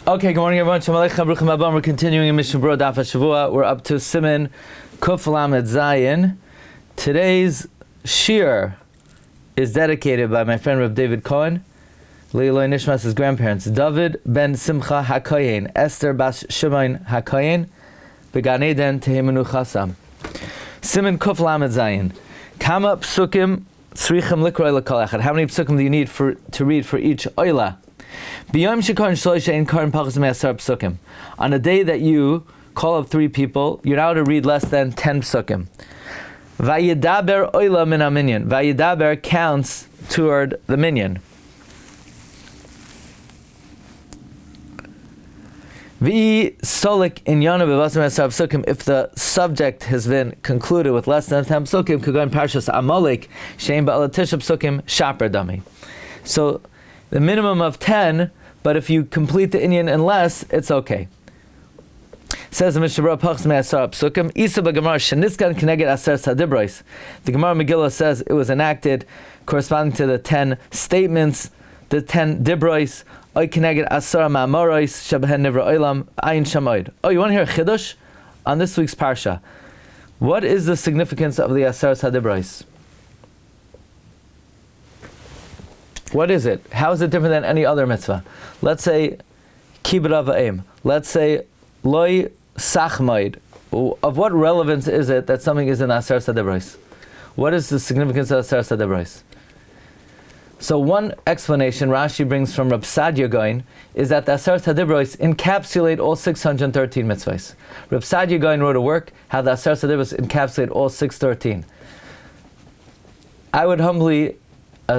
Okay, good morning everyone. Shalom Aleichem, Baruch Haba. We're continuing in Mishna Berura Daf Hashavua. We're up to Siman Kuf Lamed Zayin. Today's Shiur is dedicated by my friend Rabbi David Cohen, Lein Nishmas' grandparents, David ben Simcha HaKoyen, Esther bas Shimon HaKoyen, Began Eden Tehimenu Chasam. Siman Kuf Lamed Zayin. Kama Pesukim Tzrichim Likroi L'Kol Echad. How many Pesukim do you need to read for each Oila? On a day that you call up 3 people, you're now to read less than 10 psukim. Vayidaber oila min minyan. Vayidaber counts toward the minyan. Solik inyana bevasim esar psukim. If the subject has been concluded with less than 10 psukim, could go in parshas Amalek shein ba'alatisha psukim shaper dami. So the minimum of 10, but if you complete the inyan in less, it's okay. Says the Mishna Pachs Me'asar Pesukim, Isa b'Gemara sheniskan keneged aser sadibros. The Gemara Megillah says it was enacted corresponding to the 10 statements, the 10 dibros, oy keneged aser ma'amoros, shebehen nivra olam, ayin shamoid. Oh, you want to hear a chidush on this week's parsha? What is the significance of the aser sadibros? What is it? How is it different than any other mitzvah? Let's say kibbud av ha'em. Let's say loy sachmaid. Of what relevance is it that something is an aser sadibros? What is the significance of aser sadibros? So one explanation Rashi brings from Rab Sadia Gaon is that the aser sadibros encapsulate all 613 mitzvahs. Rab Sadia Gaon wrote a work how the aser sadibros encapsulate all 613. I would humbly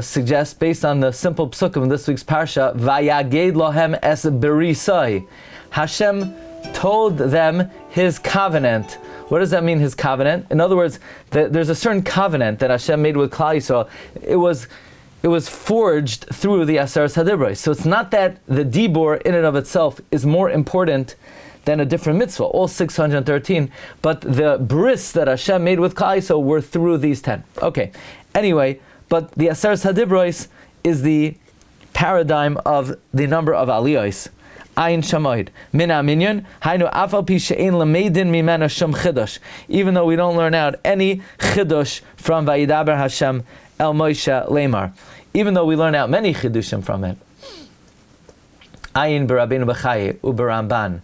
suggest, based on the simple psukim in this week's parsha, Vayaged lohem es berisai. Hashem told them His covenant. What does that mean, His covenant? In other words, there's a certain covenant that Hashem made with Klal Yisrael. It was forged through the Aser Sadibros. So it's not that the dibur in and of itself is more important than a different mitzvah, all 613, but the bris that Hashem made with Klal Yisrael were through these 10. Okay, anyway, but the Aser Sadibros is the paradigm of the number of aliyos. Ayin shamoid. Mina minyan. Hainu afal pi she'ein lemeidin mimena shum chidush. Even though we don't learn out any chidush from Vayidaber Hashem el Moshe Lemar. Even though we learn out many chidushim from it. Ayin b'Rabbeinu B'chaye u'Baramban.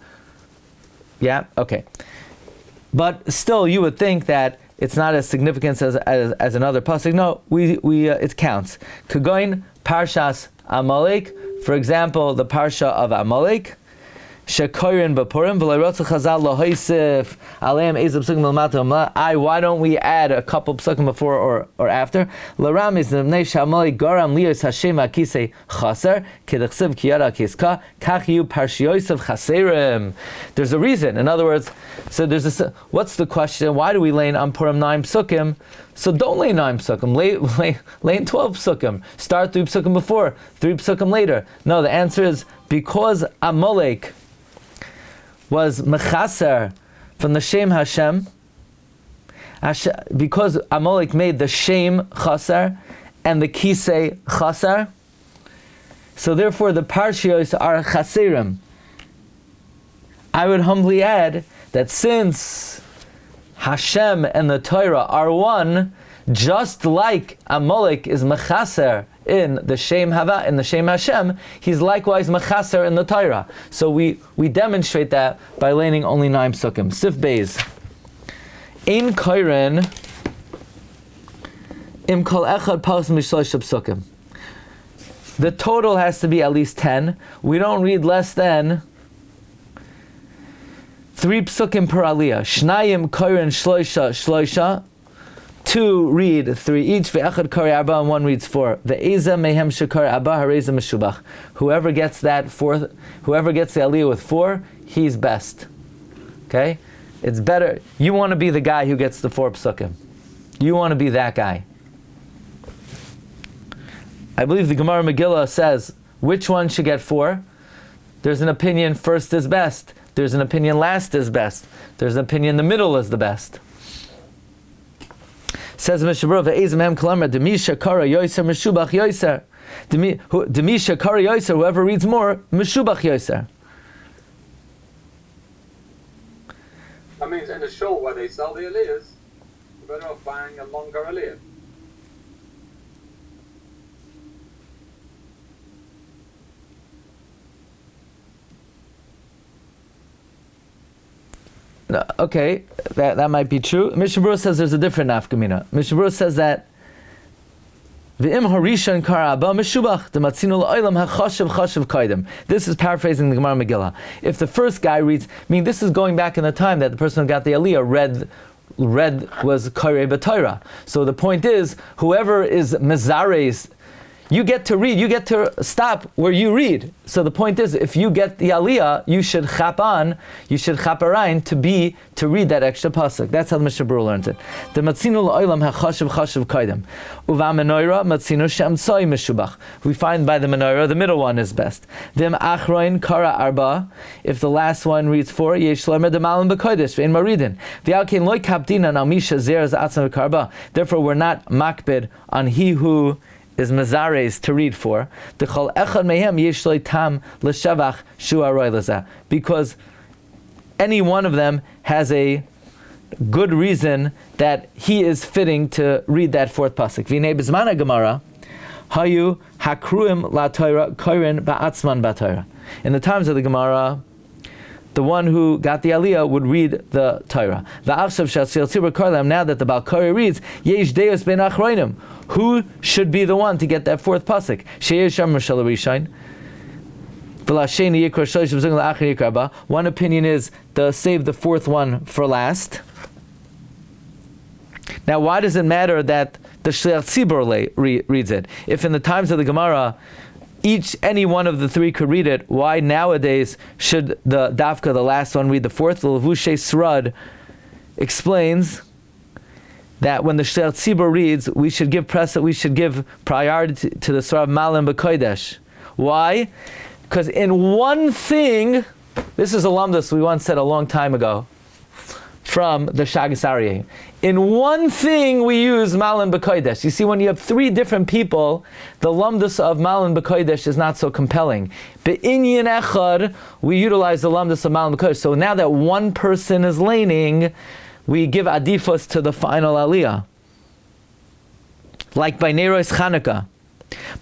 Yeah? Okay. But still, you would think that it's not as significant as another pasuk. No, it counts. Kagoin Parshas Amalek, for example, the Parsha of Amalek, Shekorin Bapurim, V'leirotzu Chazal Lohoisif Aleim Ezab Psukim L'mata. Why don't we add a couple psukim before or after? L'ram is Nebnei Shamalek Garam Liyos Hashem Akisei Chaser Kedachsiv Kiyara Kiska Kachiyu Parshioisav Chaserim. There's a reason. In other words, so there's this. What's the question? Why do we lay on Purim 9 psukim? So don't lay 9 psukim. Lay 12 psukim. Start 3 psukim before, 3 psukim later. No, the answer is because Amalek was mechaser from the Shem Hashem, because Amalek made the Shem chaser and the Kisei chaser, so therefore the Parshios are chaserim. I would humbly add that since Hashem and the Torah are one, just like Amalek is mechaser in the Shem Hava, in the Shem Hashem, he's likewise mechaser in the Torah. So we demonstrate that by laying only 9 psukim. Sif Beis. Ein koiren im kol echad paus mishlosh psukim. The total has to be at least 10. We don't read less than 3 psukim per aliyah. Shnayim koiren shloisha. 2 read 3 each. Ve'echad kari arba, and 1 reads 4. Ve'eza mehem shekar abba hareza meshubach. Whoever gets the aliyah with 4, he's best. Okay, it's better. You want to be the guy who gets the 4 psukim. You want to be that guy. I believe the Gemara Megillah says which one should get 4. There's an opinion first is best. There's an opinion last is best. There's an opinion the middle is the best. Says Mishna Berura, "Ve'ezem hem kalamar demisha kara yoser meshubach yoser." Demisha kara yoser, whoever reads more, meshubach yoser. That means in the shul where they sell the Aliyahs, you're better off buying a longer Aliyah. Okay, that might be true. Mishnah Berura says there's a different nafkamina. Mishnah Berura says that V'im harishan kara abba meshubach dematzinu la'olam hachashav chashav kaidem. This is paraphrasing the Gemara Megillah. If the first guy reads, this is going back in the time that the person who got the Aliya read was karei b'Torah. So the point is, whoever is mezares, you get to read, you get to stop where you read. So the point is, if you get the Aliyah, you should chap arayin to read that extra pasuk. That's how the Mishnah Berura learns it. The matzinu la'olam hachashav chashav kaidem. Uva menorah matzinu she'amtzoi meshubach. We find by the menorah, the middle one is best. V'im achroin kara arba. If the last one reads 4, yesh lomer demalim b'kodesh ve'in maridin. V'alkein loy kapdinan al misha zeres atzam v'karba. Therefore, we're not makbid on he who is mezares to read for. Because any one of them has a good reason that he is fitting to read that fourth pasuk. V'nei b'zman Gemara, hayu hakruim la Torah korin ba'atzman ba'Torah. In the times of the Gemara, the one who got the Aliyah would read the Torah. Now that the Balkari reads, yesh deus ben achroinim. Who should be the one to get that fourth pasuk? One opinion is to save the fourth one for last. Now, why does it matter that the Shliach Tzibur reads it? If in the times of the Gemara, any one of the three could read it, why nowadays should the Dafka, the last one, read the fourth? The Levushe Srad explains that when the Shliach Tzibur reads, we should give priority to the Surah Malim B'Kodesh. Why? Because in one thing, this is a lamdas we once said a long time ago from the Shagas Aryeh. In one thing we use Malim B'Kodesh. You see, when you have three different people, the lamdas of Malim B'Kodesh is not so compelling. Be'inyan Echad, we utilize the lamdas of Malim B'Kodesh. So now that one person is laning, we give adifos to the final Aliyah. Like by Neiros Chanukah.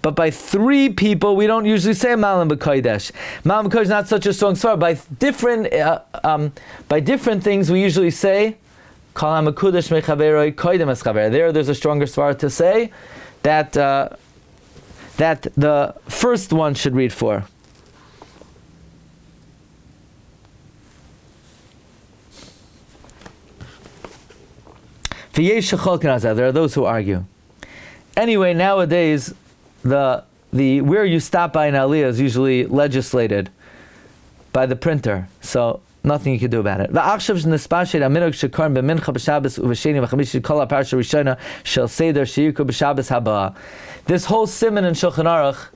But by three people, we don't usually say Malim B'Kodesh. Malim B'Kodesh is not such a strong svar. By different things, we usually say Kol HaMekudesh Mechaveroi Koidem Eschaver. There's a stronger svar to say that the first one should read for. There are those who argue. Anyway, nowadays, the where you stop by an Aliyah is usually legislated by the printer, so nothing you can do about it. This whole Siman in Shulchan Aruch,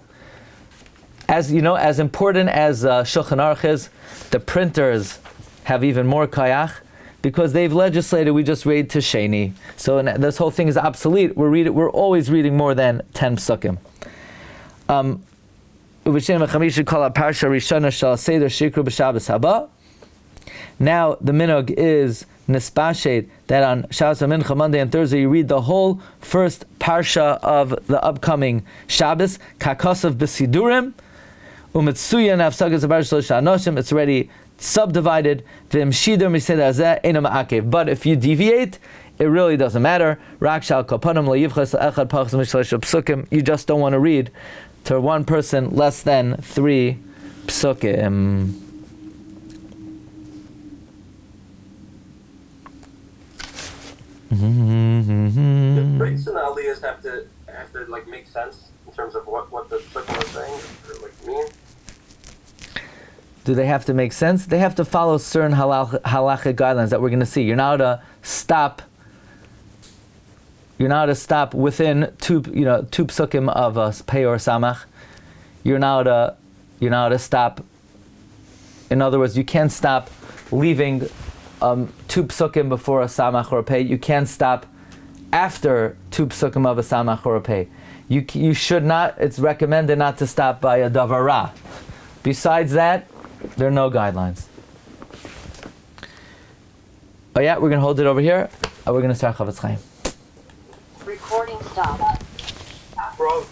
as you know, as important as Shulchan Aruch is, the printers have even more kayach, because they've legislated we just read to Sheni. So this whole thing is obsolete. We're always reading more than 10 psukim. Now the minhag is nispashet that on Shabbos and Mincha, Monday and Thursday, you read the whole first parsha of the upcoming Shabbos, Kakosov b'sidurim, umetsuya nafsagas abarsho shanoshim. It's already subdivided. But if you deviate, it really doesn't matter. You just don't want to read to one person less than 3 psukim. The breaks and aliyahs have to like make sense in terms of what the psukim is saying or like mean. Do they have to make sense? They have to follow certain halachic guidelines that we're going to see. You're not to stop within two psukim of a pei or samach. You're now to stop. In other words, you can't stop leaving 2 psukim before a samach or a pei. You can't stop after 2 psukim of a samach or a pei. You should not. It's recommended not to stop by a davara. Besides that, there are no guidelines. Oh yeah, we're going to hold it over here. We're going to start Chavetz Chaim. Recording stopped. Bro,